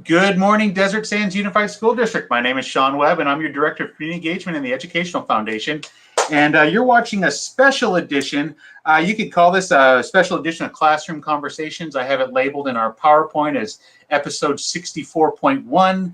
Good morning, Desert Sands Unified School District. My name is Sean Webb, and I'm your Director of Community Engagement in the Educational Foundation. And you're watching a special edition. You could call this a special edition of Classroom Conversations. I have it labeled in our PowerPoint as episode 64.1.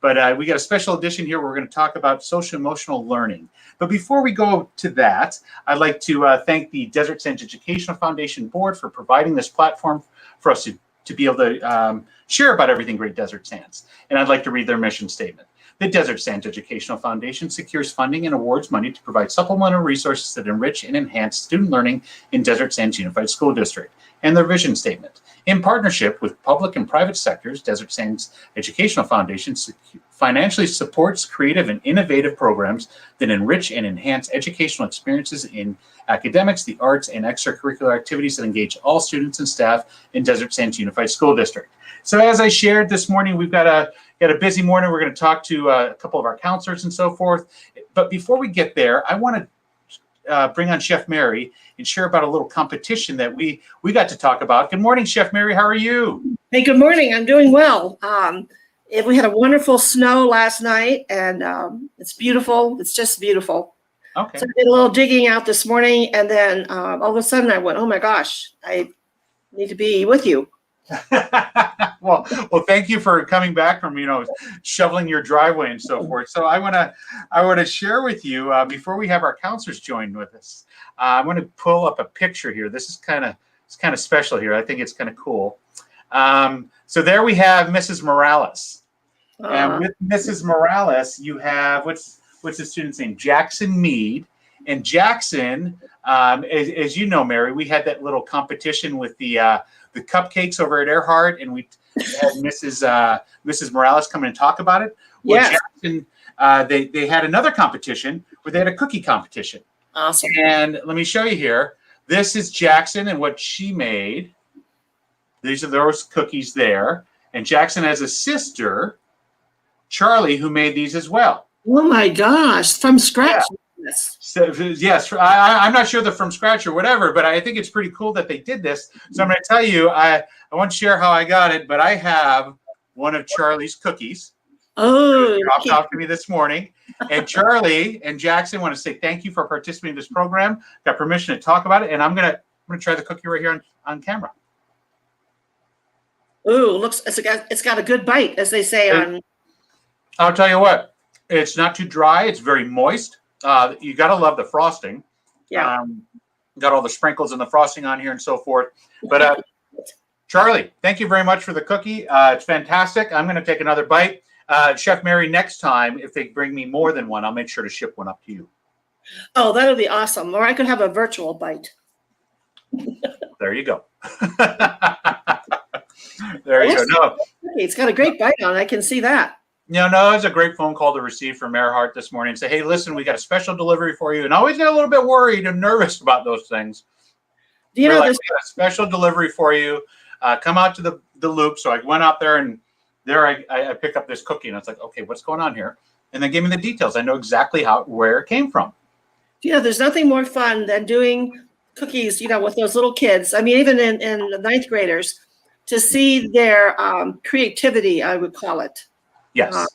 But we got a special edition here where we're going to talk about social emotional learning. But before we go to that, I'd like to thank the Desert Sands Educational Foundation Board for providing this platform for us to be able to share about everything Great Desert Sands. And I'd like to read their mission statement. The Desert Sands Educational Foundation secures funding and awards money to provide supplemental resources that enrich and enhance student learning in Desert Sands Unified School District. And their vision statement. In partnership with public and private sectors, Desert Sands Educational Foundation financially supports creative and innovative programs that enrich and enhance educational experiences in academics, the arts, and extracurricular activities that engage all students and staff in Desert Sands Unified School District. So as I shared this morning, we've got a busy morning. We're going to talk to a couple of our counselors and so forth. But before we get there, I want to bring on Chef Mary and share about a little competition that we got to talk about. Good morning, Chef Mary. How are you? Hey, good morning. I'm doing well. We had a wonderful snow last night, and it's beautiful. It's just beautiful. Okay. So I did a little digging out this morning, and then all of a sudden I went, oh my gosh, I need to be with you. well, thank you for coming back from shoveling your driveway and so forth. So I want to share with you before we have our counselors join with us. I'm going to pull up a picture here. This is kind of special here. I think it's kind of cool. So there we have Mrs. Morales, and with Mrs. Morales, you have what's the student's name? Jackson Mead. And Jackson, as you know, Mary, we had that little competition with the cupcakes over at Earhart, and we had Mrs. Morales come in and talk about it. Well, yes. Jackson, they had another competition where they had a cookie competition. Awesome. And let me show you here. This is Jackson and what she made. These are those cookies there. And Jackson has a sister, Charlie, who made these as well. Oh my gosh, from scratch. Yeah. So, yes, I'm not sure they're from scratch or whatever, but I think it's pretty cool that they did this. So I'm going to tell you, I won't share how I got it, but I have one of Charlie's cookies. Oh, dropped off to me this morning. And Charlie and Jackson want to say thank you for participating in this program. Got permission to talk about it, and I'm going to try the cookie right here on camera. Ooh, it's got a good bite, as they say on. I'll tell you what, it's not too dry. It's very moist. You got to love the frosting. Yeah. Got all the sprinkles and the frosting on here and so forth. But Charlie, thank you very much for the cookie. It's fantastic. I'm going to take another bite. Chef Mary, next time, if they bring me more than one, I'll make sure to ship one up to you. Oh, that would be awesome. Or I could have a virtual bite. There you go. There you go. No. It's got a great bite on it. I can see that. No, it's a great phone call to receive from Earhart this morning and say, hey, listen, we got a special delivery for you. And I always get a little bit worried and nervous about those things. Do you know we got a special delivery for you. Come out to the loop. So I went out there, and there I picked up this cookie, and it's like, okay, what's going on here? And they gave me the details. I know exactly where it came from. There's nothing more fun than doing cookies, with those little kids. I mean, even in the ninth graders, to see their creativity, I would call it. Yes.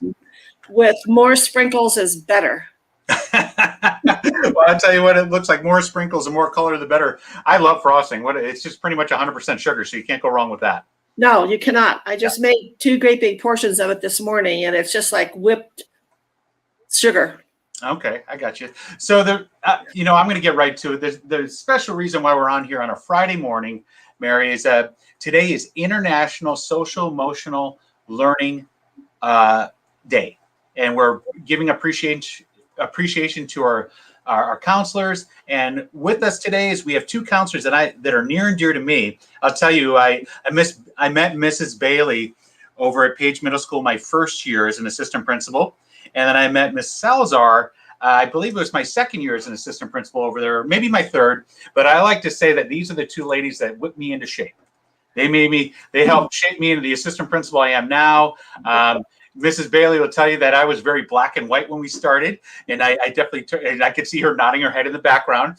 With more sprinkles is better. Well, I'll tell you what, it looks like more sprinkles and more color, the better. I love frosting. It's just pretty much 100% sugar, so you can't go wrong with that. No, you cannot. I just made 2 great big portions of it this morning, and it's just like whipped sugar. Okay, I got you. So I'm going to get right to it. The special reason why we're on here on a Friday morning, Mary, is that today is International Social Emotional Learning Day, and we're giving appreciation to our counselors. And with us today is we have 2 counselors that are near and dear to me. I'll tell you, I met Mrs. Bailey over at Page Middle School my first year as an assistant principal, and then I met Miss Salazar. I believe it was my second year as an assistant principal over there, maybe my third. But I like to say that these are the 2 ladies that whipped me into shape. They helped shape me into the assistant principal I am now. Mrs. Bailey will tell you that I was very black and white when we started, and I definitely and I could see her nodding her head in the background.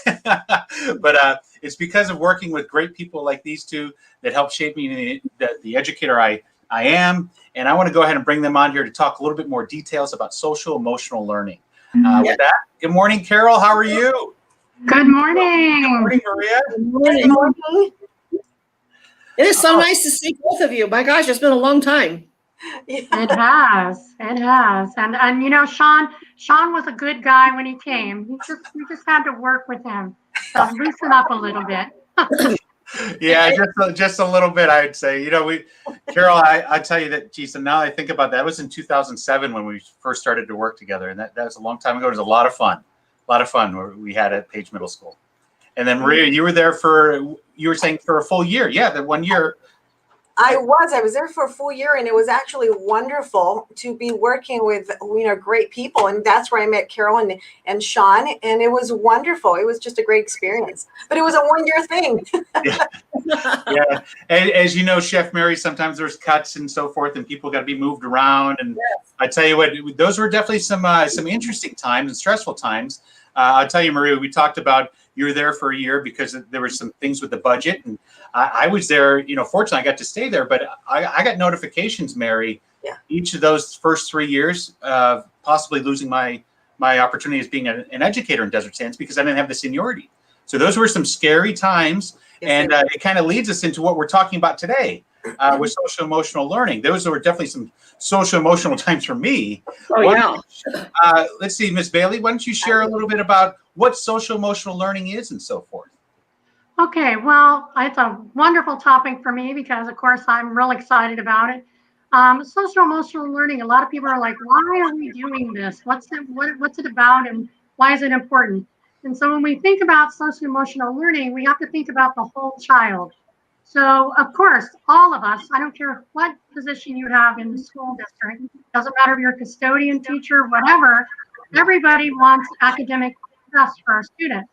But it's because of working with great people like these 2 that helped shape me into the educator I I am, and I want to go ahead and bring them on here to talk a little bit more details about social emotional learning. With that, good morning, Carol. How are you? Good morning. Good morning, Maria. Good morning. It is so nice to see both of you. My gosh, it's been a long time. It has. And you know, Sean was a good guy when he came. We just had to work with him. So loosen up a little bit. Yeah, just a little bit, I'd say. You know, Carol, I tell you that, geez, and now I think about that, it was in 2007 when we first started to work together, and that was a long time ago. It was a lot of fun we had at Page Middle School. And then Maria, you were saying for a full year. Yeah, that 1 year. I was there for a full year, and it was actually wonderful to be working with, great people. And that's where I met Carol and Sean, and it was wonderful. It was just a great experience, but it was a 1 year thing. Yeah. As you know, Chef Mary, sometimes there's cuts and so forth, and people got to be moved around. And yes. I tell you what, those were definitely some interesting times and stressful times. I'll tell you, Maria, we talked about you were there for a year because there were some things with the budget, and I was there. Fortunately, I got to stay there, but I got notifications, Mary, each of those first 3 years, possibly losing my opportunity as being an educator in Desert Sands because I didn't have the seniority. So those were some scary times, and it kind of leads us into what we're talking about today with social emotional learning. Those were definitely some social emotional times for me. Let's see, Ms. Bailey, why don't you share a little bit about what social emotional learning is and so forth? Okay, well, it's a wonderful topic for me because, of course, I'm real excited about it. Social emotional learning, a lot of people are like, why are we doing this? What's it about, and why is it important? And so when we think about social emotional learning, we have to think about the whole child. So, of course, all of us, I don't care what position you have in the school district, doesn't matter if you're a custodian, teacher, whatever, everybody wants academic success for our students.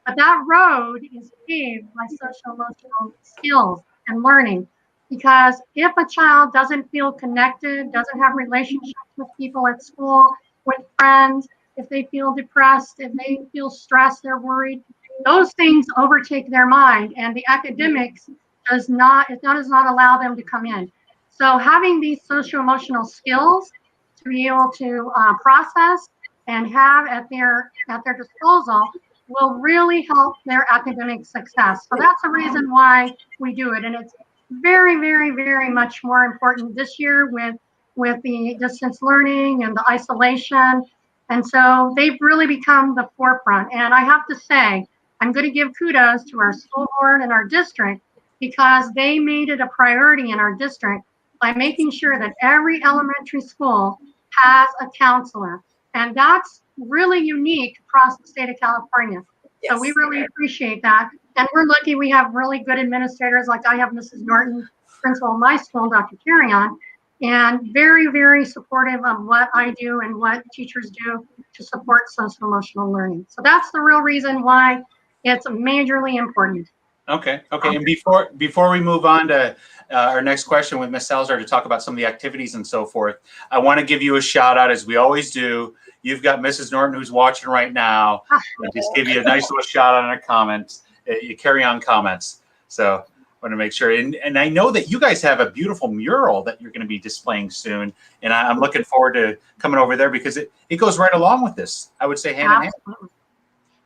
But that road is paved by social emotional skills and learning. Because if a child doesn't feel connected, doesn't have relationships with people at school, with friends, if they feel depressed, if they feel stressed, they're worried, those things overtake their mind, and the academics does not allow them to come in. So having these social emotional skills to be able to process and have at their disposal will really help their academic success. So that's the reason why we do it. And it's very, very, very much more important this year with the distance learning and the isolation. And so they've really become the forefront. And I have to say, I'm going to give kudos to our school board and our district because they made it a priority in our district by making sure that every elementary school has a counselor. And that's really unique across the state of California. Yes. So we really appreciate that. And we're lucky we have really good administrators, like I have Mrs. Norton, principal of my school, Dr. Carrion, and very, very supportive of what I do and what teachers do to support social emotional learning. So that's the real reason why it's majorly important. Okay. And before we move on to our next question with Ms. Salazar to talk about some of the activities and so forth, I want to give you a shout out, as we always do. You've got Mrs. Norton who's watching right now. And just give you a nice little shout out in our comments. You carry on comments. So I want to make sure. And I know that you guys have a beautiful mural that you're going to be displaying soon. And I'm looking forward to coming over there because it goes right along with this. I would say hand in hand.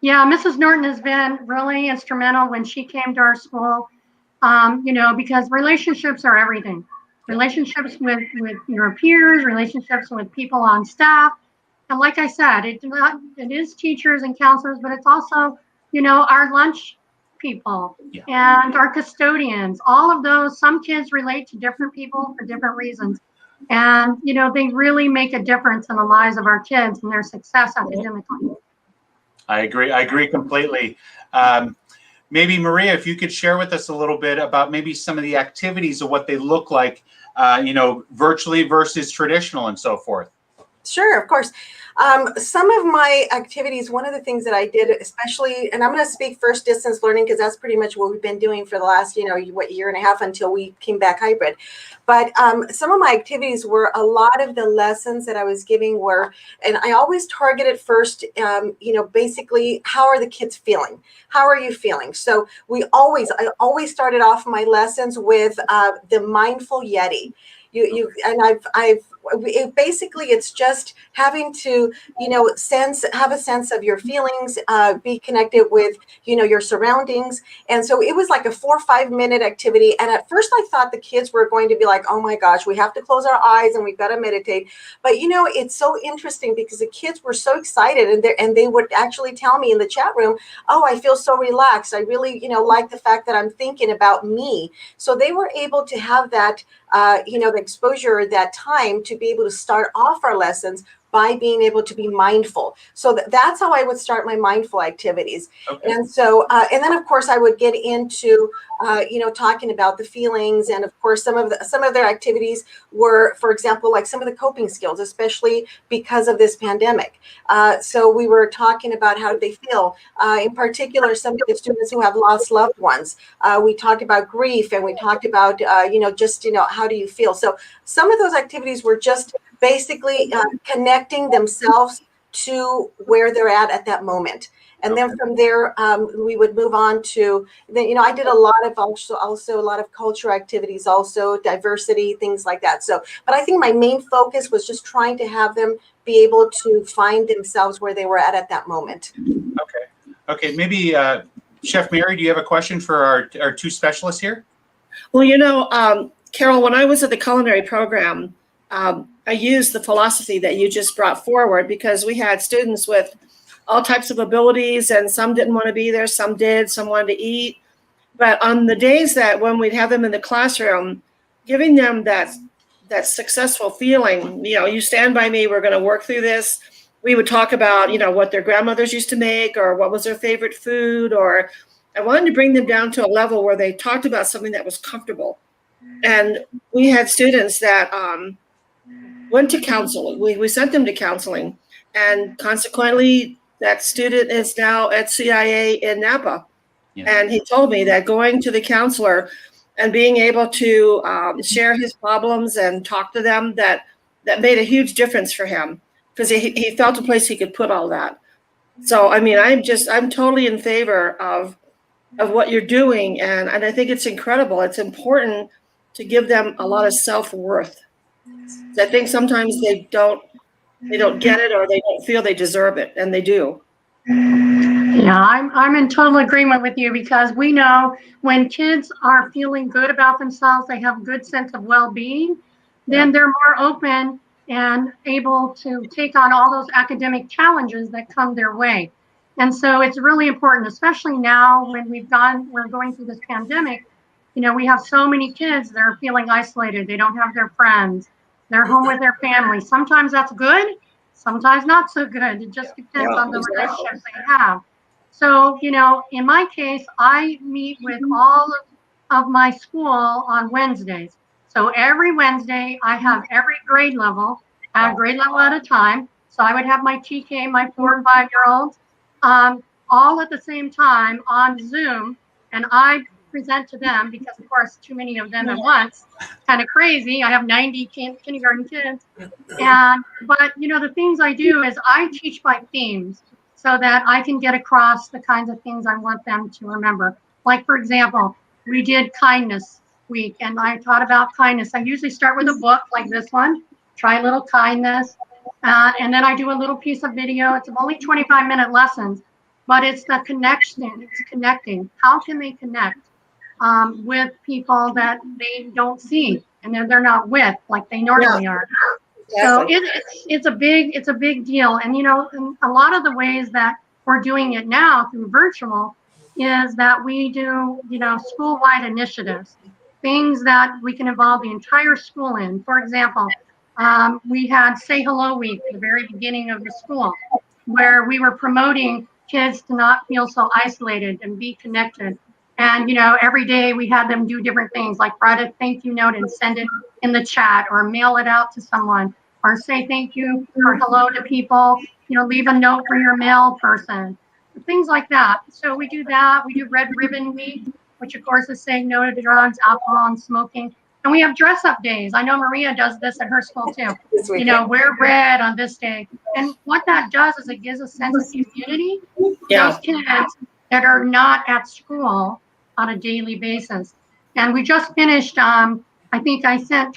Yeah, Mrs. Norton has been really instrumental when she came to our school, because relationships are everything. Relationships with your peers, relationships with people on staff. And like I said, it is teachers and counselors, but it's also, our lunch people and our custodians, all of those. Some kids relate to different people for different reasons. And, they really make a difference in the lives of our kids and their success academically. I agree completely. Maybe Maria, if you could share with us a little bit about maybe some of the activities of what they look like, virtually versus traditional and so forth. Sure, of course. Some of my activities, one of the things that I did, especially, and I'm going to speak first distance learning because that's pretty much what we've been doing for the last, year and a half until we came back hybrid. But some of my activities were a lot of the lessons that I was giving were, and I always targeted first, basically, how are the kids feeling? How are you feeling? So I always started off my lessons with the mindful Yeti. Basically it's just having to have a sense of your feelings, be connected with your surroundings. And so it was like a 4 or 5 minute activity, and at first I thought the kids were going to be like, oh my gosh, we have to close our eyes and we've got to meditate. But it's so interesting because the kids were so excited, and they would actually tell me in the chat room, oh, I feel so relaxed, I really like the fact that I'm thinking about me. So they were able to have that the exposure, that time to be able to start off our lessons by being able to be mindful. So that's how I would start my mindful activities. Okay. And so, and then of course I would get into, talking about the feelings. And of course, some of their activities were, for example, like some of the coping skills, especially because of this pandemic. So we were talking about how they feel, in particular, some of the students who have lost loved ones. We talked about grief, and we talked about, how do you feel? So some of those activities were just basically connecting themselves to where they're at that moment. And then from there, we would move on to, then, I did a lot of also a lot of cultural activities, also diversity, things like that. So, but I think my main focus was just trying to have them be able to find themselves where they were at that moment. Okay. Maybe Chef Mary, do you have a question for our two specialists here? Well, Carol, when I was at the culinary program, I used the philosophy that you just brought forward, because we had students with all types of abilities, and some didn't want to be there, some did, some wanted to eat. But on the days that when we'd have them in the classroom, giving them that successful feeling, you stand by me, we're going to work through this. We would talk about, what their grandmothers used to make, or what was their favorite food, or I wanted to bring them down to a level where they talked about something that was comfortable. And we had students that went to counseling. We sent them to counseling, and consequently, that student is now at CIA in Napa. Yeah. And he told me that going to the counselor and being able to share his problems and talk to them, that made a huge difference for him, because he felt a place he could put all that. So, I mean, I'm totally in favor of what you're doing. And I think it's incredible. It's important to give them a lot of self-worth. I think sometimes they don't get it, or they don't feel they deserve it, and they do. Yeah, I'm in total agreement with you, because we know when kids are feeling good about themselves, they have a good sense of well-being, then they're more open and able to take on all those academic challenges that come their way. And so it's really important, especially now when we're going through this pandemic. We have so many kids that are feeling isolated. They don't have their friends. They're home with their family. Sometimes that's good, sometimes not so good. It just depends on the relationships they have. So, in my case, I meet with all of my school on Wednesdays. So every Wednesday, I have every grade level, a grade level at a time. So I would have my TK, my 4 and 5-year-olds, all at the same time on Zoom, and I present to them, because of course too many of them at once, kind of crazy. I have 90 kindergarten kids, but the things I do is I teach by themes, so that I can get across the kinds of things I want them to remember. Like, for example, we did kindness week, and I taught about kindness. I usually start with a book like this one, Try a Little Kindness, and then I do a little piece of video. It's only 25-minute lessons, but it's the connection. It's connecting. How can they connect with people that they don't see and then they're not with like they normally are? So it's a big deal. And in a lot of the ways that we're doing it now through virtual is that we do school-wide initiatives, things that we can involve the entire school in. For example, we had Say Hello Week at the very beginning of the school, where we were promoting kids to not feel so isolated and be connected. And every day we had them do different things, like write a thank you note and send it in the chat, or mail it out to someone. or say thank you or hello to people, leave a note for your mail person, things like that. So we do that. We do Red Ribbon Week, which of course is saying no to drugs, alcohol, and smoking. And we have dress up days. I know Maria does this at her school too. This weekend. Wear red on this day. And what that does is it gives a sense of community to Yeah. those kids that are not at school on a daily basis. And we just finished, I think I sent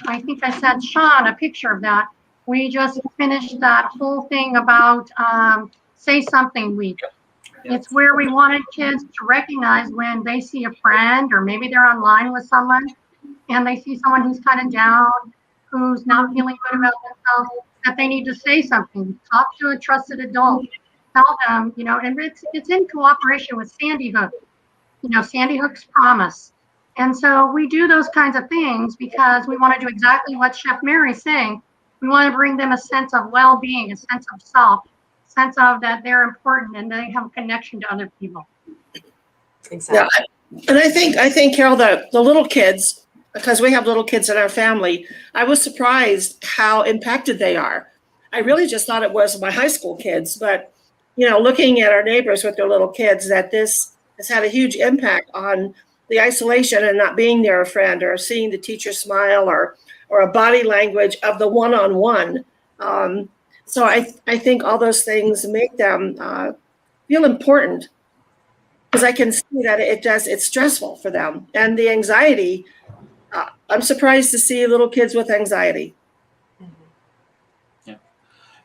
Sean a picture of that. We just finished that whole thing about Say Something Week. It's where we wanted kids to recognize when they see a friend, or maybe they're online with someone and they see someone who's kind of down, who's not feeling good about themselves, that they need to say something. Talk to a trusted adult. Tell them, and it's in cooperation with Sandy Hook, Sandy Hook's Promise. And so we do those kinds of things because we want to do exactly what Chef Mary's saying. We want to bring them a sense of well-being, a sense of self, a sense of that they're important and they have a connection to other people. Exactly. Yeah. And I think, Carol, the little kids, because we have little kids in our family, I was surprised how impacted they are. I really just thought it was my high school kids, but looking at our neighbors with their little kids, that this has had a huge impact on the isolation and not being near a friend, or seeing the teacher smile, or a body language of the one-on-one. So I think all those things make them feel important, because I can see that it's stressful for them. And the anxiety, I'm surprised to see little kids with anxiety. Yeah.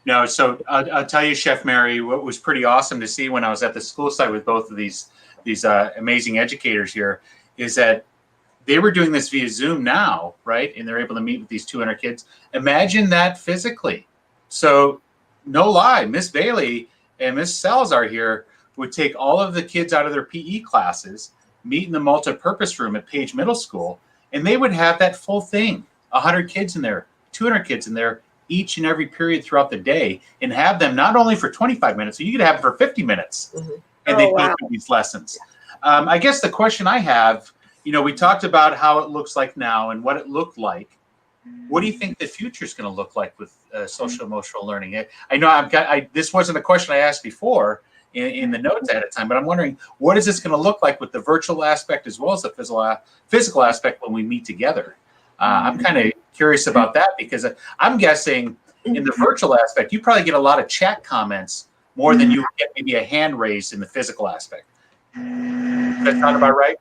No, so I'll tell you, Chef Mary, what was pretty awesome to see when I was at the school site with both of these amazing educators here is that they were doing this via Zoom now, right? And they're able to meet with these 200 kids. Imagine that physically. So no lie, Miss Bailey and Miss Salazar here would take all of the kids out of their PE classes, meet in the multi-purpose room at Page Middle School, and they would have that full thing, 100 kids in there, 200 kids in there, each and every period throughout the day, and have them not only for 25 minutes, so you could have them for 50 minutes, and they go through these lessons. I guess the question I have, we talked about how it looks like now and what it looked like. What do you think the future is going to look like with social emotional learning? I know this wasn't a question I asked before in the notes at a time, but I'm wondering, what is this going to look like with the virtual aspect as well as the physical aspect when we meet together? I'm kind of curious about that, because I'm guessing in the virtual aspect, you probably get a lot of chat comments more than you get maybe a hand raised in the physical aspect. Does that sound about right?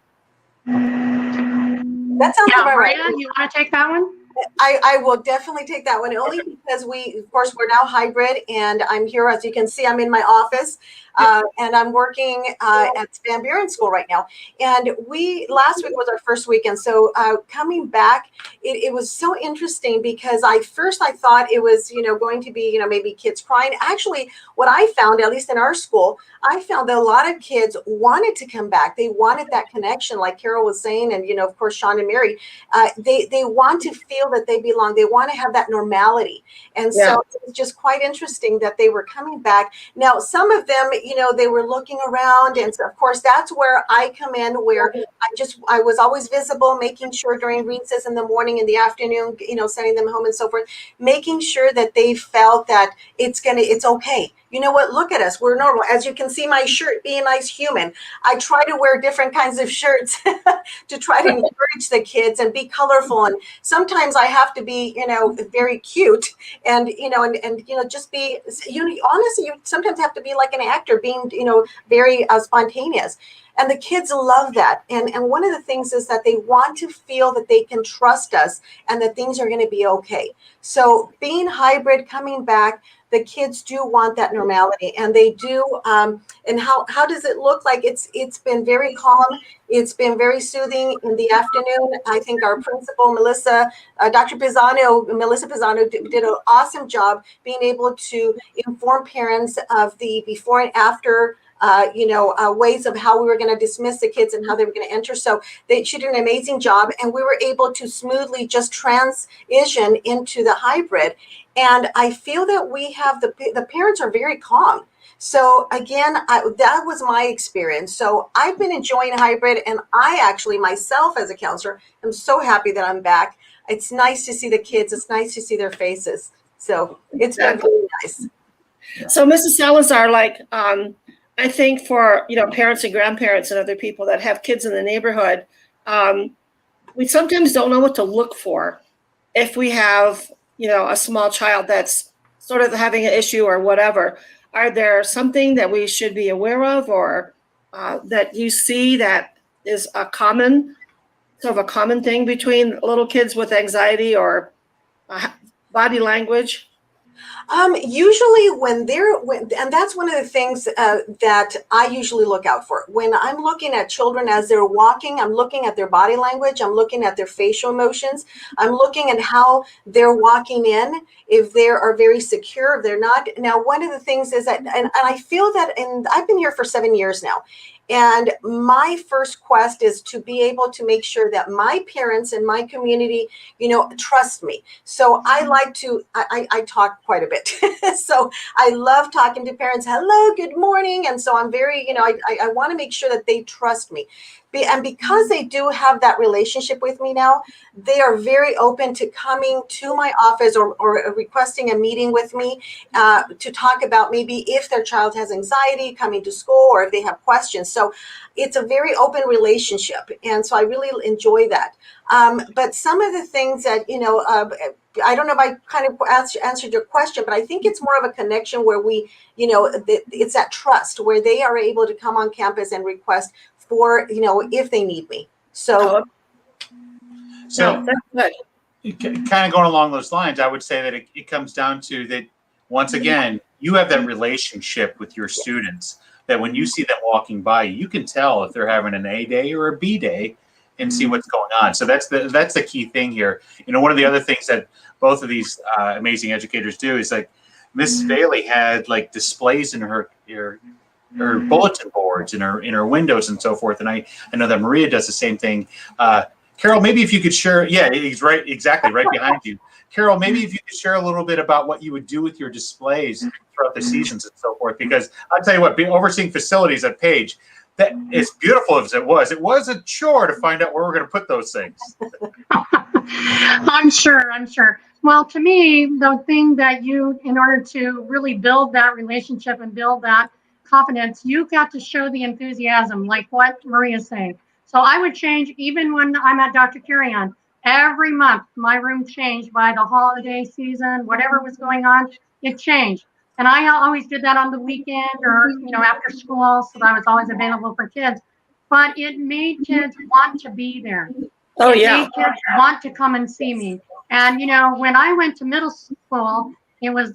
That sounds about right. Maria, you want to take that one? I will definitly take that one, only because we're now hybrid, and I'm here, as you can see, I'm in my office, and I'm working at Van Buren School right now. And last week was our first week, and so coming back, it was so interesting, because I thought it was going to be maybe kids crying. Actually, what I found, at least in our school, I found that a lot of kids wanted to come back. They wanted that connection, like Carol was saying, and of course Sean and Mary. They want to feel that they belong. They want to have that normality, and so it was just quite interesting that they were coming back. Now, some of them, they were looking around, and so of course that's where I come in, where I was always visible, making sure during recess in the morning, in the afternoon, sending them home and so forth, making sure that they felt that it's okay. You know what? Look at us. We're normal. As you can see, my shirt, Be a Nice Human. I try to wear different kinds of shirts to try to encourage the kids and be colorful. And sometimes I have to be, very cute and just be, honestly, you sometimes have to be like an actor, being, very spontaneous. And the kids love that. And one of the things is that they want to feel that they can trust us and that things are going to be okay. So being hybrid, coming back, the kids do want that normality, and they do. And how does it look like? It's been very calm. It's been very soothing in the afternoon. I think our principal, Melissa Pisano, did an awesome job being able to inform parents of the before and after ways of how we were going to dismiss the kids and how they were going to enter. So she did an amazing job, and we were able to smoothly just transition into the hybrid. And I feel that we have the parents are very calm. So again, that was my experience. So I've been enjoying hybrid, and I actually myself as a counselor am so happy that I'm back. It's nice to see the kids. It's nice to see their faces. So it's been Exactly. really nice. So, Mrs. Salazar, I think for parents and grandparents and other people that have kids in the neighborhood, we sometimes don't know what to look for if we have a small child that's sort of having an issue or whatever. Are there something that we should be aware of, or that you see that is a common thing between little kids with anxiety or body language? Usually and that's one of the things that I usually look out for. When I'm looking at children as they're walking, I'm looking at their body language, I'm looking at their facial emotions, I'm looking at how they're walking in, if they are very secure, if they're not. Now, one of the things is that, and I feel that, and I've been here for 7 years now, and my first quest is to be able to make sure that my parents and my community, trust me. So I like to, I talk quite a bit. So I love talking to parents. Hello, good morning. And so I'm very, I want to make sure that they trust me. And because they do have that relationship with me now, they are very open to coming to my office or requesting a meeting with me to talk about maybe if their child has anxiety coming to school or if they have questions. So it's a very open relationship. And so I really enjoy that. But some of the things that, I don't know if I kind of answered your question, but I think it's more of a connection where we, it's that trust where they are able to come on campus and request for, if they need me. So No, that's good. Kind of going along those lines, I would say that it comes down to that, once again, you have that relationship with your students that when you see them walking by, you can tell if they're having an A day or a B day and see what's going on. So that's the key thing here. One of the other things that both of these amazing educators do is like Miss Bailey had like displays in her bulletin boards in her windows and so forth. And I know that Maria does the same thing. Carol, maybe if you could share, yeah, he's right, exactly, right behind you. Carol, maybe if you could share a little bit about what you would do with your displays throughout the seasons and so forth, because I'll tell you what, overseeing facilities at Page, that as beautiful as it was a chore to find out where we're going to put those things. I'm sure. Well, to me, the thing that in order to really build that relationship and build that confidence, you've got to show the enthusiasm, like what Maria's saying. So I would change, even when I'm at Dr. Carrion, every month, my room changed by the holiday season, whatever was going on, it changed. And I always did that on the weekend or, after school, so that I was always available for kids. But it made kids want to be there. Oh, It yeah. made kids want to come and see me. And, when I went to middle school, it was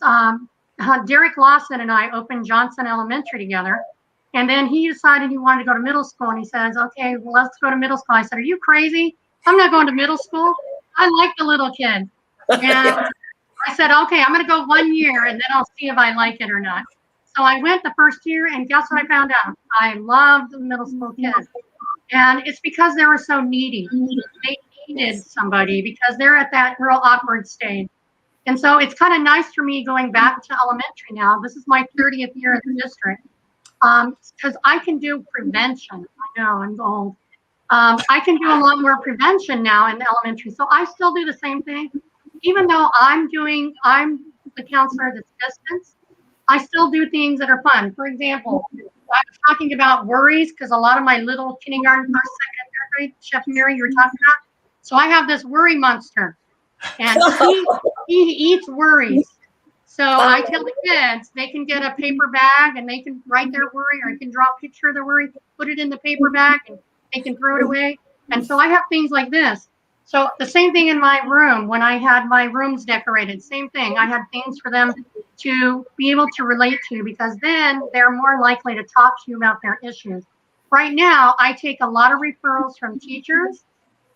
Derek Lawson and I opened Johnson Elementary together. And then he decided he wanted to go to middle school. And he says, okay, well, let's go to middle school. I said, are you crazy? I'm not going to middle school. I like the little kids. And I said, okay, I'm going to go 1 year and then I'll see if I like it or not. So I went the first year, and guess what I found out? I loved the middle school kids. And it's because they were so needy. They needed somebody because they're at that real awkward stage. And so it's kind of nice for me going back to elementary now. This is my 30th year in the district. Because I can do prevention. I know, I'm old. I can do a lot more prevention now in elementary. So I still do the same thing. Even though I'm the counselor that's distance, I still do things that are fun. For example, I was talking about worries because a lot of my little kindergarten, first, second, and third grade, Chef Mary, you were talking about. So I have this worry monster, and he eats worries. So I tell the kids they can get a paper bag and they can write their worry, or I can draw a picture of their worry, put it in the paper bag, and they can throw it away. And so I have things like this. So the same thing in my room when I had my rooms decorated, same thing. I had things for them to be able to relate to, because then they're more likely to talk to you about their issues. Right now, I take a lot of referrals from teachers,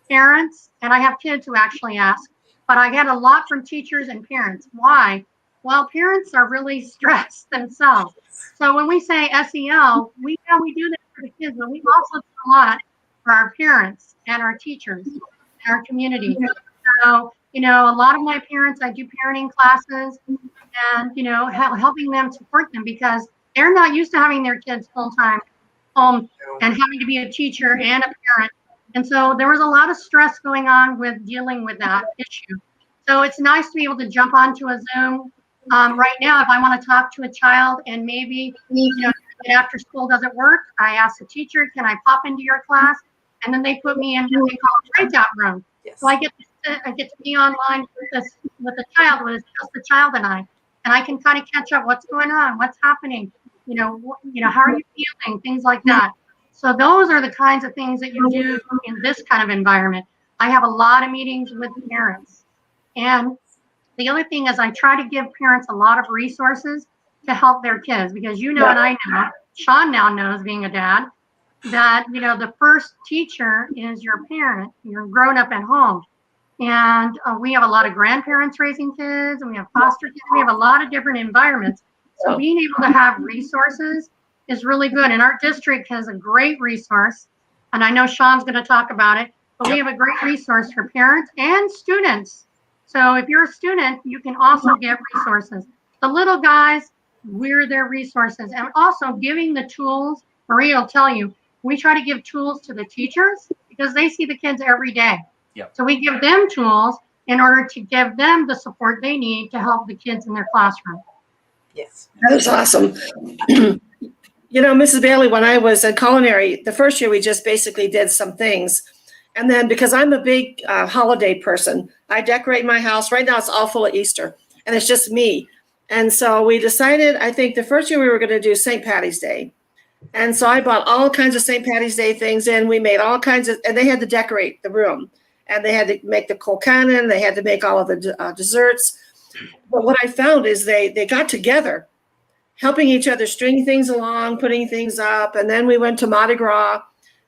parents, and I have kids who actually ask, but I get a lot from teachers and parents. Why? Well, parents are really stressed themselves. So when we say SEL, we do that for the kids, but we also do a lot for our parents and our teachers and our community. So, a lot of my parents, I do parenting classes and, helping them support them because they're not used to having their kids full-time home and having to be a teacher and a parent. And so there was a lot of stress going on with dealing with that issue. So it's nice to be able to jump onto a Zoom. Right now, if I want to talk to a child and maybe, after school doesn't work, I ask the teacher, can I pop into your class? And then they put me in what they call a breakout room. Yes. So I get to be online with the child when it's just the child and I can kind of catch up. What's going on? What's happening? How are you feeling? Things like that. So those are the kinds of things that you do in this kind of environment. I have a lot of meetings with parents. And the other thing is I try to give parents a lot of resources to help their kids because and I know, Sean now knows being a dad, that, the first teacher is your parent, your grown up at home. And we have a lot of grandparents raising kids and we have foster kids. We have a lot of different environments. So being able to have resources is really good. And our district has a great resource. And I know Sean's going to talk about it, but we have a great resource for parents and students. So if you're a student, you can also get resources. The little guys, we're their resources. And also giving the tools, Maria will tell you, we try to give tools to the teachers because they see the kids every day. Yep. So we give them tools in order to give them the support they need to help the kids in their classroom. Yes. That is awesome. Mrs. Bailey, when I was in culinary, the first year we just basically did some things. And then because I'm a big holiday person, I decorate my house. Right now it's all full of Easter and it's just me. And so we decided, I think the first year we were going to do St. Patty's Day. And so I bought all kinds of St. Patty's Day things in. We made all kinds of, and they had to decorate the room. And they had to make the colcannon. They had to make all of the desserts. But what I found is they got together, helping each other string things along, putting things up. And then we went to Mardi Gras.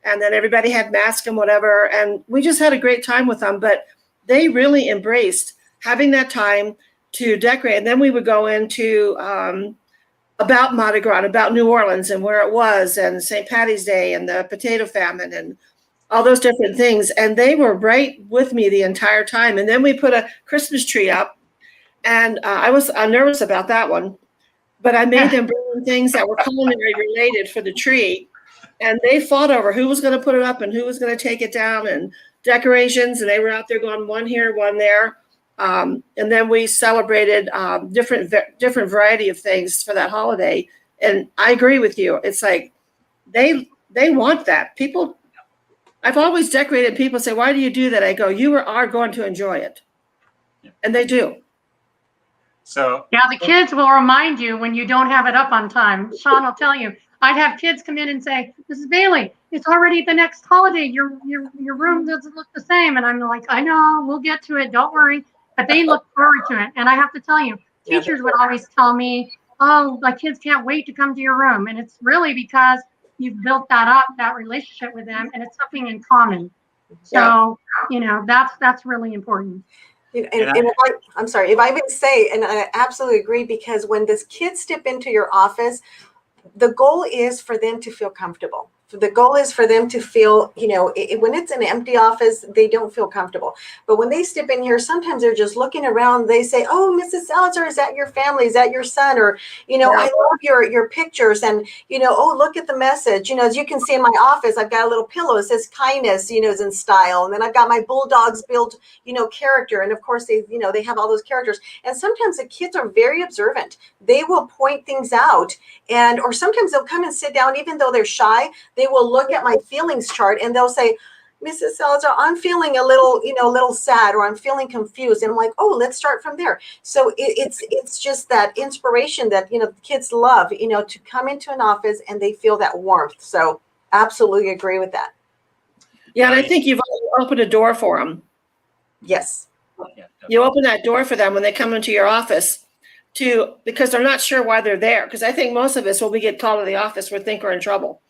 And then everybody had masks and whatever. And we just had a great time with them. But they really embraced having that time to decorate. And then we would go into about Mardi Gras, about New Orleans and where it was, and St. Patty's Day and the potato famine and all those different things. And they were right with me the entire time. And then we put a Christmas tree up. And I was nervous about that one. But I made them bring in things that were culinary related for the tree. And they fought over who was going to put it up and who was going to take it down and decorations. And they were out there going one here, one there. And then we celebrated different variety of things for that holiday. And I agree with you. It's like they want that. People, I've always decorated. People say, why do you do that? I go, you are going to enjoy it. And they do. So yeah, the kids will remind you when you don't have it up on time. Sean will tell you. I'd have kids come in and say, Mrs. Bailey, it's already the next holiday. Your room doesn't look the same. And I'm like, I know, we'll get to it. Don't worry. But they look forward to it. And I have to tell you, teachers would always tell me, oh, my kids can't wait to come to your room. And it's really because you've built that relationship with them, and it's something in common. So, that's really important. I'm sorry, if I may say, and I absolutely agree, because when this kids step into your office, the goal is for them to feel comfortable. The goal is for them to feel, when it's an empty office, they don't feel comfortable. But when they step in here, sometimes they're just looking around. They say, oh, Mrs. Salazar, is that your family? Is that your son? Or, I love your pictures. And, oh, look at the message. As you can see in my office, I've got a little pillow. It says kindness, is in style. And then I've got my bulldogs build, character. And of course, they have all those characters. And sometimes the kids are very observant. They will point things out. Or sometimes they'll come and sit down, even though they're shy. They will look at my feelings chart and they'll say, Mrs. Salazar, I'm feeling a little sad, or I'm feeling confused. And I'm like, oh, let's start from there. So it's just that inspiration that, the kids love, to come into an office and they feel that warmth. So absolutely agree with that. Yeah. And I think you've opened a door for them. Yes. You open that door for them when they come into your office because they're not sure why they're there. Because I think most of us, when we get called to the office, we think we're in trouble.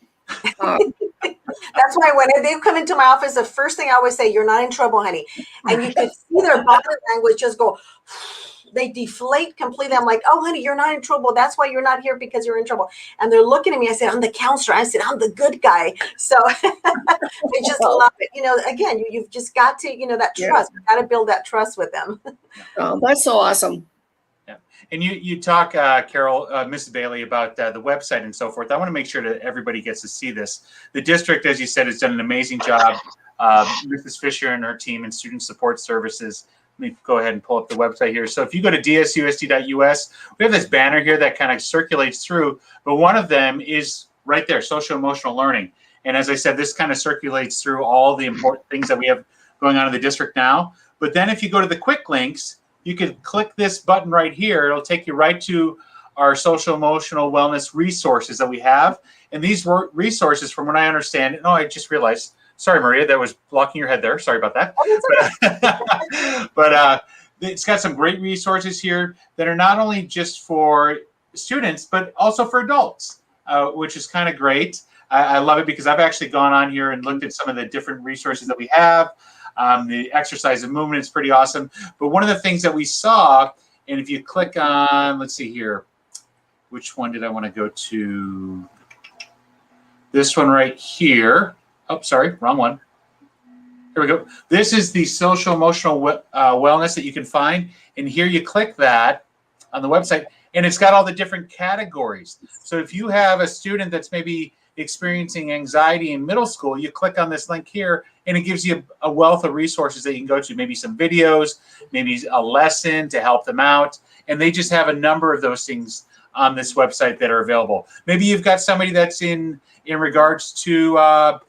That's why when they come into my office, the first thing I always say, you're not in trouble, honey. And you can see their body language just go, they deflate completely. I'm like, oh, honey, you're not in trouble. That's why you're not here, because you're in trouble. And they're looking at me. I said, I'm the counselor. I said, I'm the good guy. So they just love it. Again, you've just got to, that trust. You've got to build that trust with them. Oh, that's so awesome. And you talk, Carol, Mrs. Bailey, about the website and so forth. I want to make sure that everybody gets to see this. The district, as you said, has done an amazing job. Mrs. Fisher and her team and Student Support Services let me go ahead and pull up the website here. So if you go to dsusd.us, we have this banner here that kind of circulates through, but one of them is right there, social emotional learning. And as I said, this kind of circulates through all the important things that we have going on in the district now. But then if you go to the quick links, you can click this button right here. It'll take you right to our social emotional wellness resources that we have. And these resources, from what I understand, I just realized, sorry, Maria, that was blocking your head there. Sorry about that. But it's got some great resources here that are not only just for students, but also for adults, which is kind of great. I love it because I've actually gone on here and looked at some of the different resources that we have. The exercise and movement is pretty awesome. But one of the things that we saw, and if you click on, let's see here, which one did I want to go to? This one right here. Oh, sorry, wrong one. Here we go. This is the social emotional wellness that you can find. And here you click that on the website, and it's got all the different categories. So if you have a student that's maybe experiencing anxiety in middle school, you click on this link here, and it gives you a wealth of resources that you can go to, maybe some videos, maybe a lesson to help them out. And they just have a number of those things on this website that are available. Maybe you've got somebody that's in regards to,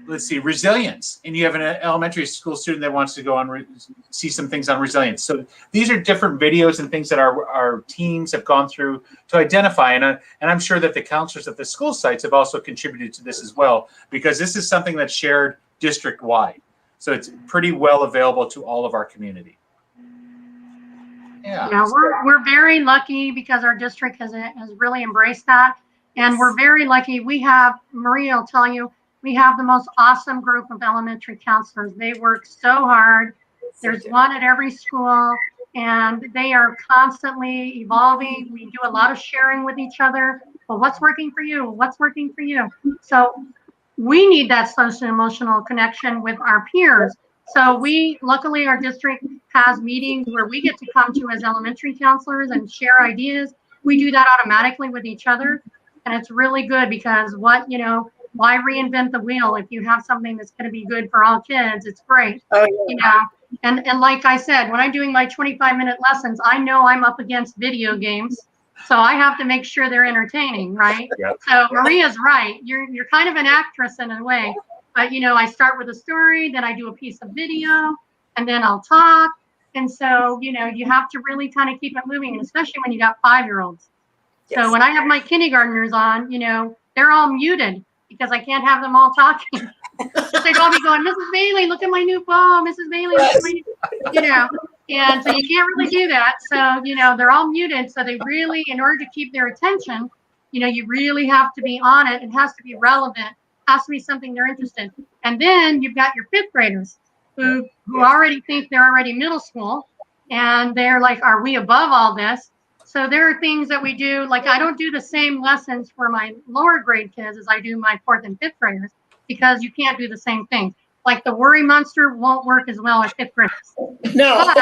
let's see, resilience, and you have an elementary school student that wants to go on see some things on resilience. So these are different videos and things that our teams have gone through to identify, and I'm sure that the counselors at the school sites have also contributed to this as well, because this is something that's shared district-wide. So it's pretty well available to all of our community. Yeah, we're very lucky because our district has really embraced that, and we're very lucky. We have, Maria will tell you, we have the most awesome group of elementary counselors. They work so hard. There's one at every school, and they are constantly evolving. We do a lot of sharing with each other. Well, what's working for you? What's working for you? So we need that social emotional connection with our peers. So luckily our district has meetings where we get to come to as elementary counselors and share ideas. We do that automatically with each other. And it's really good because why reinvent the wheel if you have something that's going to be good for all kids? It's great. Oh, yeah. And like I said, when I'm doing my 25-minute lessons, I know I'm up against video games. So I have to make sure they're entertaining, right? Yep. So Maria's right. You're kind of an actress in a way. But, I start with a story, then I do a piece of video, and then I'll talk. And so, you have to really kind of keep it moving, and especially when you got 5-year-olds. Yes. So when I have my kindergartners on, they're all muted because I can't have them all talking. They'd all be going, Mrs. Bailey, look at my new phone. Mrs. Bailey, look at my new, and so you can't really do that. So, they're all muted. So they really, in order to keep their attention, you really have to be on it. It has to be relevant. Has to be something they're interested in. And then you've got your 5th graders who already think they're already middle school, and they're like, are we above all this? So there are things that we do, like I don't do the same lessons for my lower grade kids as I do my 4th and 5th graders, because you can't do the same thing. Like the worry monster won't work as well as 5th graders. No.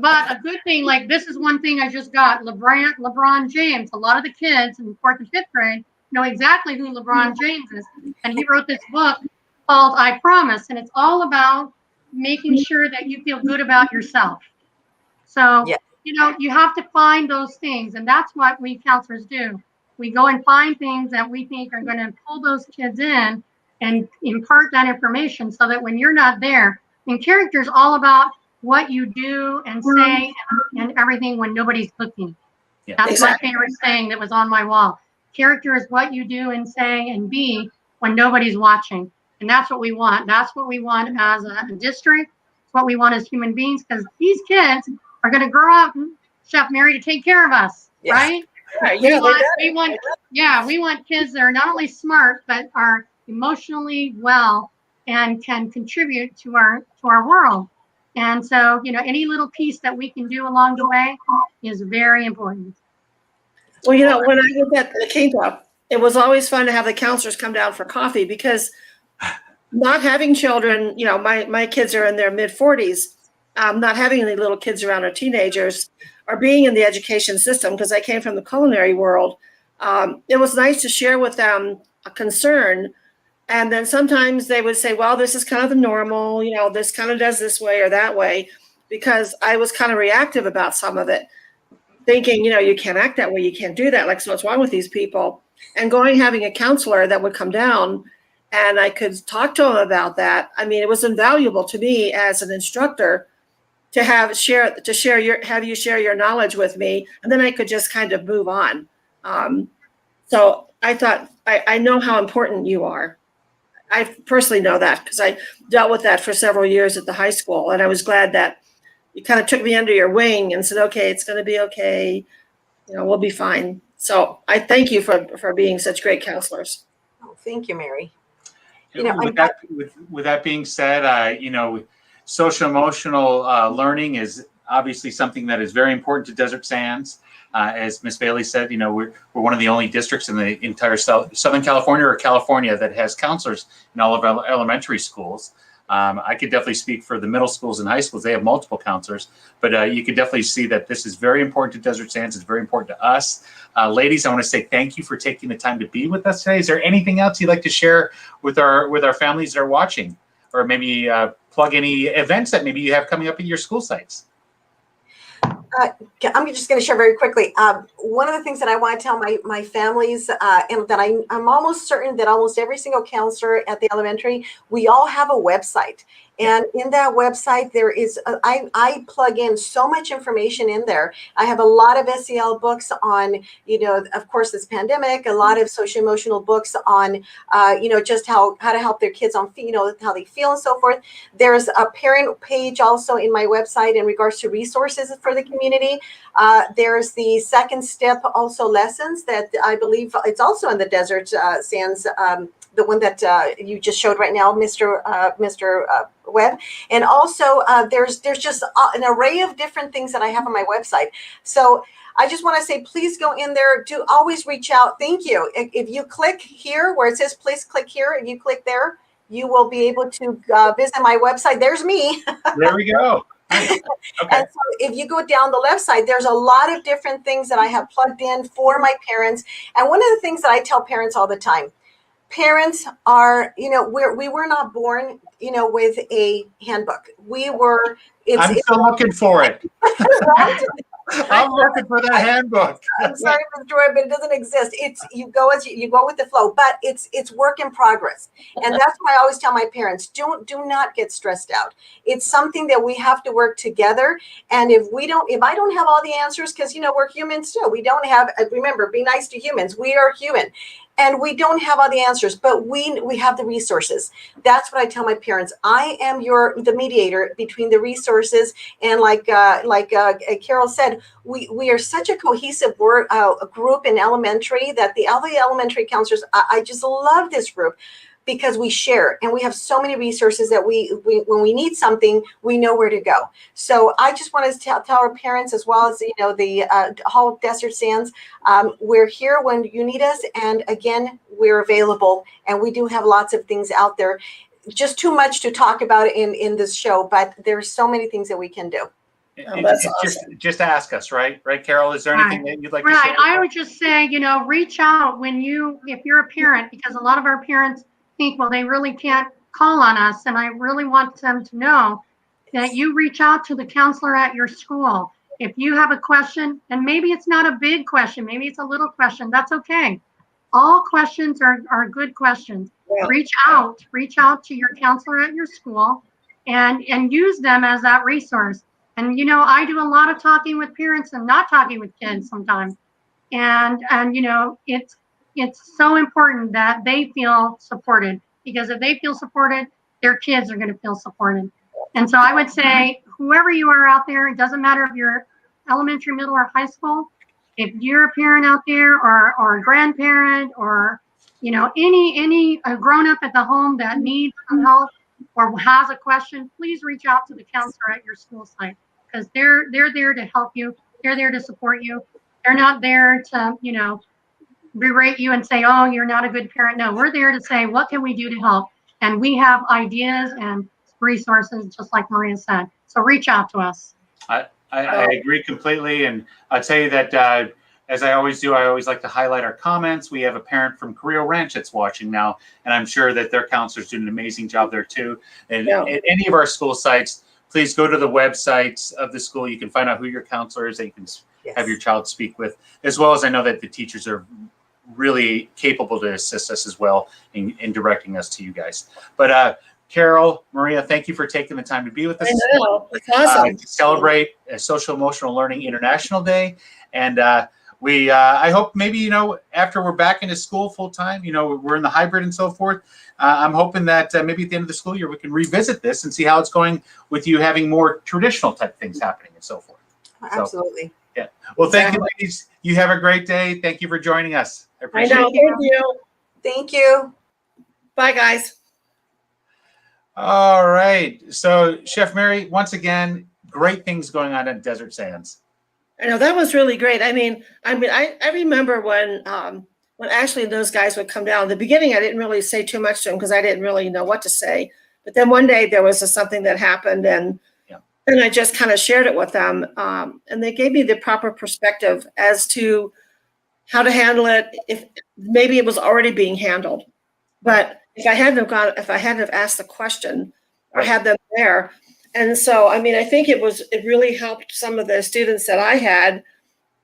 But a good thing, like this is one thing I just got, LeBron James. A lot of the kids in 4th and 5th grade know exactly who LeBron James is. And he wrote this book called I Promise. And it's all about making sure that you feel good about yourself. So, you have to find those things. And that's what we counselors do. We go and find things that we think are going to pull those kids in and impart that information so that when you're not there, and character is all about what you do and say and everything when nobody's looking. Yeah. That's my favorite saying that was on my wall. Character is what you do and say and be when nobody's watching. And that's what we want. That's what we want as a district. It's what we want as human beings, because these kids are going to grow up, Chef Mary, to take care of us, right? Yeah, we want kids that are not only smart, but are emotionally well and can contribute to our world. And so, any little piece that we can do along the way is very important. Well, when I was at the K-12, it was always fun to have the counselors come down for coffee, because not having children, my kids are in their mid-40s, not having any little kids around or teenagers, or being in the education system, because I came from the culinary world, it was nice to share with them a concern. And then sometimes they would say, well, this is kind of the normal, this kind of does this way or that way. because I was kind of reactive about some of it, thinking, you can't act that way, you can't do that, like, so what's wrong with these people? And having a counselor that would come down and I could talk to them about that. I mean, it was invaluable to me as an instructor to have you share your knowledge with me, and then I could just kind of move on. So I thought, I know how important you are. I personally know that because I dealt with that for several years at the high school, and I was glad that you kind of took me under your wing and said, okay, it's going to be okay. We'll be fine. So I thank you for being such great counselors. Oh, thank you, Mary. With that being said, social emotional learning is obviously something that is very important to Desert Sands. As Ms. Bailey said, we're one of the only districts in the entire Southern California or California that has counselors in all of our elementary schools. I could definitely speak for the middle schools and high schools. They have multiple counselors, but you can definitely see that this is very important to Desert Sands. It's very important to us. Ladies, I want to say thank you for taking the time to be with us today. Is there anything else you'd like to share with our families that are watching, or maybe plug any events that maybe you have coming up at your school sites? I'm just going to share very quickly. One of the things that I want to tell my families, and that I'm almost certain that almost every single counselor at the elementary, we all have a website. And in that website, there is, I plug in so much information in there. I have a lot of SEL books on, of course, this pandemic, a lot of social emotional books on, just how to help their kids on, how they feel and so forth. There's a parent page also in my website in regards to resources for the community. There's the second step also lessons that I believe it's also in the Desert Sands, the one that you just showed right now, Mr. Webb. And also there's just an array of different things that I have on my website. So I just want to say, please go in there. Do always reach out. Thank you. If you click here where it says, please click here, if you click there, you will be able to visit my website. There's me. There we go. Nice. Okay. And so if you go down the left side, there's a lot of different things that I have plugged in for my parents. And one of the things that I tell parents all the time, parents are, we were not born, with a handbook. I'm still looking for it. I'm looking for that handbook. I'm sorry, Ms. Joy, but it doesn't exist. You go with the flow, but it's work in progress. And that's why I always tell my parents, do not get stressed out. It's something that we have to work together. And if I don't have all the answers, because we're humans too. We don't have, remember, be nice to humans. We are human. And we don't have all the answers, but we have the resources. That's what I tell my parents. I am the mediator between the resources, and like Carol said, we are such a cohesive group in elementary that the elementary counselors. I just love this group because we share and we have so many resources that we when we need something, we know where to go. So I just want to tell our parents, as well as the whole Desert Sands, we're here when you need us, and again, we're available, and we do have lots of things out there. Just too much to talk about in this show, but there's so many things that we can do. That's awesome. Just ask us, right, Carol? Is there anything that you'd like to share? I would just say, reach out if you're a parent, because a lot of our parents think, well, they really can't call on us. And I really want them to know that you reach out to the counselor at your school. If you have a question, and maybe it's not a big question, maybe it's a little question, that's okay. All questions are good questions. Yeah. Reach out to your counselor at your school and use them as that resource. And, I do a lot of talking with parents and not talking with kids sometimes. And it's so important that they feel supported, because if they feel supported, their kids are going to feel supported. And so I would say, whoever you are out there, it doesn't matter if you're elementary, middle, or high school, if you're a parent out there or a grandparent or, any grown up at the home that needs some help or has a question, please reach out to the counselor at your school site, because they're there to help you. They're there to support you. They're not there to, berate you and say, oh, you're not a good parent. No, we're there to say, what can we do to help? And we have ideas and resources, just like Maria said. So reach out to us. I agree completely. And I'll tell you that, as I always do, I always like to highlight our comments. We have a parent from Carrillo Ranch that's watching now, and I'm sure that their counselors do an amazing job there too. And at any of our school sites, please go to the websites of the school. You can find out who your counselor is that you can have your child speak with, as well as I know that the teachers are really capable to assist us as well in directing us to you guys. But Carol, Maria, thank you for taking the time to be with us. I know, it's awesome. To celebrate Social Emotional Learning International Day. And I hope maybe, after we're back into school full time, we're in the hybrid and so forth. I'm hoping that maybe at the end of the school year, we can revisit this and see how it's going with you having more traditional type things happening and so forth. Absolutely. So, yeah. Well, thank you, ladies. You have a great day. Thank you for joining us. I I appreciate know, it. thank you. Thank you. Bye, guys. All right. So, Chef Mary, once again, great things going on at Desert Sands. I know that was really great. I remember when Ashley and those guys would come down. In the beginning, I didn't really say too much to them because I didn't really know what to say. But then one day there was something that happened, and I just kind of shared it with them, and they gave me the proper perspective as to how to handle it. If maybe it was already being handled, but if I hadn't have asked the question or had them there. And so, I think it really helped some of the students that I had,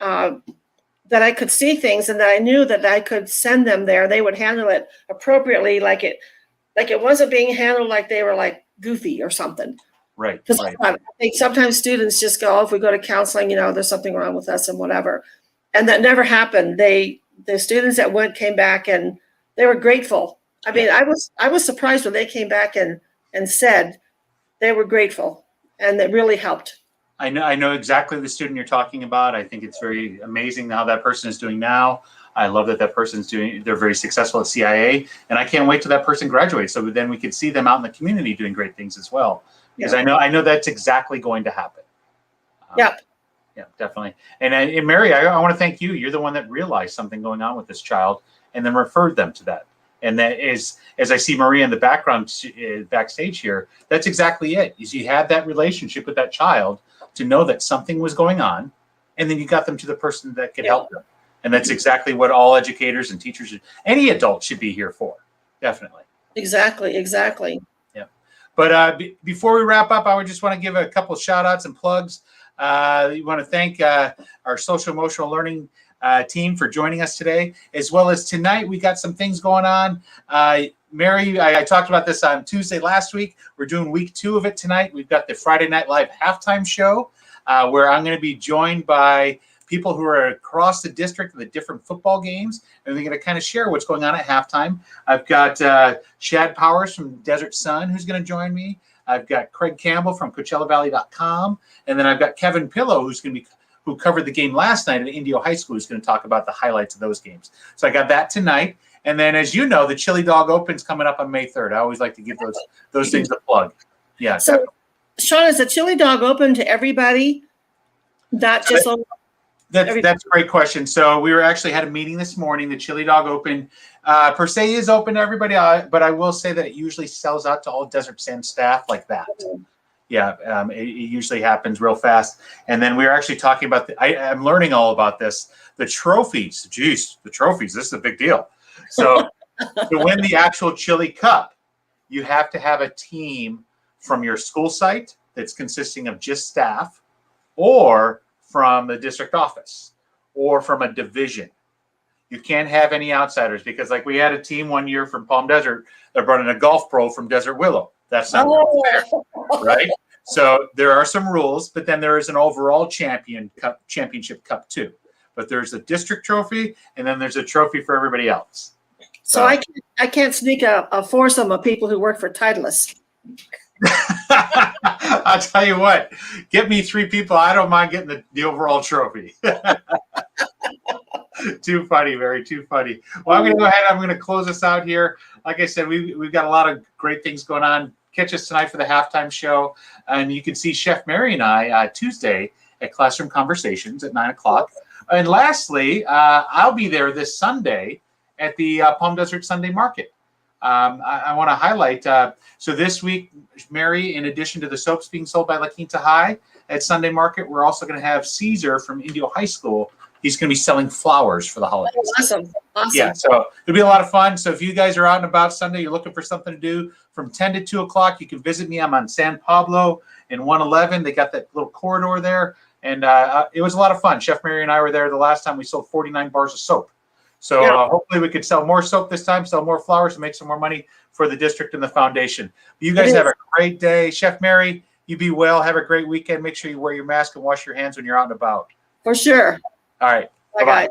that I could see things and that I knew that I could send them there. They would handle it appropriately, like it wasn't being handled like they were like goofy or something. Right. I think sometimes students just go, if we go to counseling, there's something wrong with us and whatever. And that never happened. The students that came back and they were grateful. I was surprised when they came back and said they were grateful, and it really helped. I know exactly the student you're talking about. I think it's very amazing how that person is doing now. I love that person's they're very successful at CIA, and I can't wait till that person graduates. So then we could see them out in the community doing great things as well. Because I know that's exactly going to happen. Yeah, definitely. And Mary, I want to thank you. You're the one that realized something going on with this child and then referred them to that. And that is, as I see Maria in the background, backstage here, that's exactly it. Is you had that relationship with that child to know that something was going on, and then you got them to the person that could help them. And that's exactly what all educators and teachers, any adult should be here for. Definitely. Exactly. Yeah. But before we wrap up, I would just want to give a couple of shout outs and plugs. We want to thank our social emotional learning team for joining us today, as well as tonight. We got some things going on. Mary, I talked about this on Tuesday last week. We're doing week 2 of it tonight. We've got the Friday Night Live halftime show, where I'm going to be joined by people who are across the district of the different football games, and we're going to kind of share what's going on at halftime. I've got Shad Powers from Desert Sun who's going to join me. I've got Craig Campbell from CoachellaValley.com, and then I've got Kevin Pillow who covered the game last night at Indio High School, who's going to talk about the highlights of those games. So I got that tonight. And then, as you know, the Chili Dog Open's coming up on May 3rd. I always like to give those things a plug. Yeah. So, definitely. Sean, is the Chili Dog open to everybody? Not just That's a great question. So we actually had a meeting this morning. The Chili Dog Open per se is open to everybody, but I will say that it usually sells out to all Desert Sand staff like that. Yeah, it usually happens real fast. And then we were actually talking about I'm learning all about this. The trophies. Geez, the trophies. This is a big deal. So to win the actual Chili Cup, you have to have a team from your school site that's consisting of just staff, or from the district office, or from a division. You can't have any outsiders, because like we had a team one year from Palm Desert that brought in a golf pro from Desert Willow. That's not right. So there are some rules, but then there is an overall championship cup too. But there's a district trophy, and then there's a trophy for everybody else. So I can't sneak a foursome of people who work for Titleist. I'll tell you what, get me 3 people. I don't mind getting the overall trophy. Too funny, Mary, too funny. Well, I'm going to go ahead. I'm going to close us out here. Like I said, we've got a lot of great things going on. Catch us tonight for the halftime show. And you can see Chef Mary and I Tuesday at Classroom Conversations at 9 o'clock. And lastly, I'll be there this Sunday at the Palm Desert Sunday Market. I want to highlight, so this week, Mary, in addition to the soaps being sold by La Quinta High at Sunday Market, we're also going to have Caesar from Indio High School he's going to be selling flowers for the holidays. Awesome. Awesome. Yeah, so it'll be a lot of fun. So if you guys are out and about Sunday, you're looking for something to do from 10 to 2 o'clock, you can visit me. I'm on San Pablo in 111. They got that little corridor there. And it was a lot of fun. Chef Mary and I were there the last time. We sold 49 bars of soap. So hopefully we could sell more soap this time, sell more flowers, and make some more money for the district and the foundation. But you guys have a great day. Chef Mary, you be well. Have a great weekend. Make sure you wear your mask and wash your hands when you're out and about. For sure. All right. Bye-bye.